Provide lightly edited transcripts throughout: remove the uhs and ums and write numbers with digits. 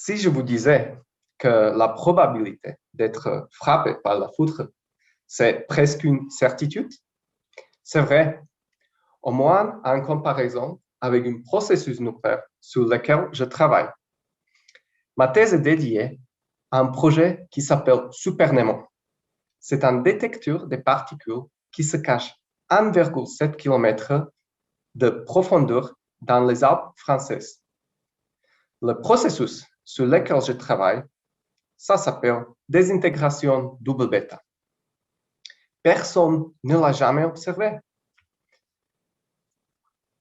Si je vous disais que la probabilité d'être frappé par la foudre, c'est presque une certitude, c'est vrai, au moins en comparaison avec un processus nucléaire sur lequel je travaille. Ma thèse est dédiée à un projet qui s'appelle SuperNemo. C'est un détecteur de particules qui se cache 1,7 km de profondeur dans les Alpes françaises. Le processus sur lequel je travaille, ça s'appelle désintégration double bêta. Personne ne l'a jamais observé.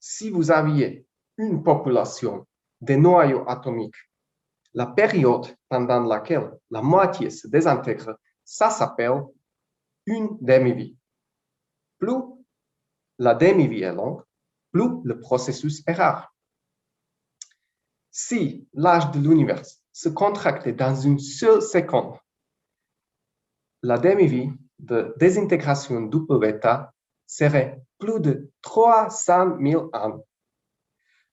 Si vous aviez une population de noyaux atomiques, la période pendant laquelle la moitié se désintègre, ça s'appelle une demi-vie. Plus la demi-vie est longue, plus le processus est rare. Si l'âge de l'univers se contractait dans une seule seconde, la demi-vie de désintégration double bêta serait plus de 300 000 ans.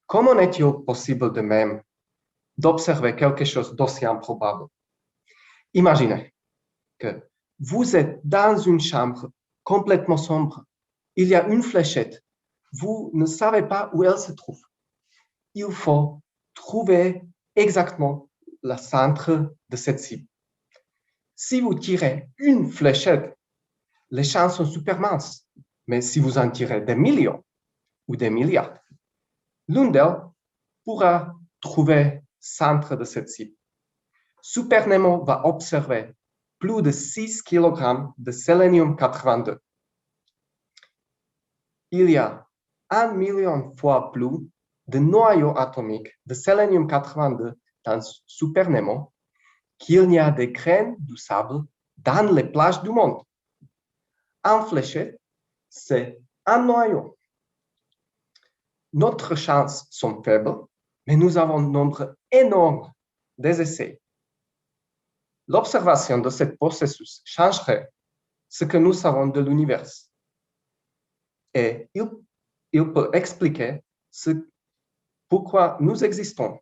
Comment est-il possible de même d'observer quelque chose d'aussi improbable? Imaginez que vous êtes dans une chambre complètement sombre. Il y a une fléchette. Vous ne savez pas où elle se trouve. Il faut trouver exactement le centre de cette cible. Si vous tirez une fléchette, les chances sont super minces. Mais si vous en tirez des millions ou des milliards, l'une d'elles pourra trouver le centre de cette cible. SuperNemo va observer plus de 6 kg de sélénium 82. Il y a 1 million de fois plus de noyaux atomiques de sélénium 82 dans SuperNemo qu'il n'y a de graines de sable dans les plages du monde. Un fléchette, c'est un noyau. Notre chances sont faibles, mais nous avons un nombre énorme d'essais. L'observation de ce processus changerait ce que nous savons de l'univers. Et il peut expliquer pourquoi nous existons.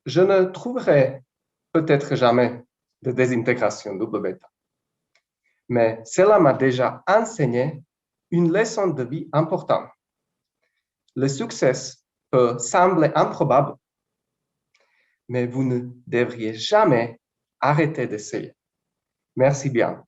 Je ne trouverai peut-être jamais de désintégration double bêta, mais cela m'a déjà enseigné une leçon de vie importante. Le succès peut sembler improbable, mais vous ne devriez jamais arrêter d'essayer. Merci bien.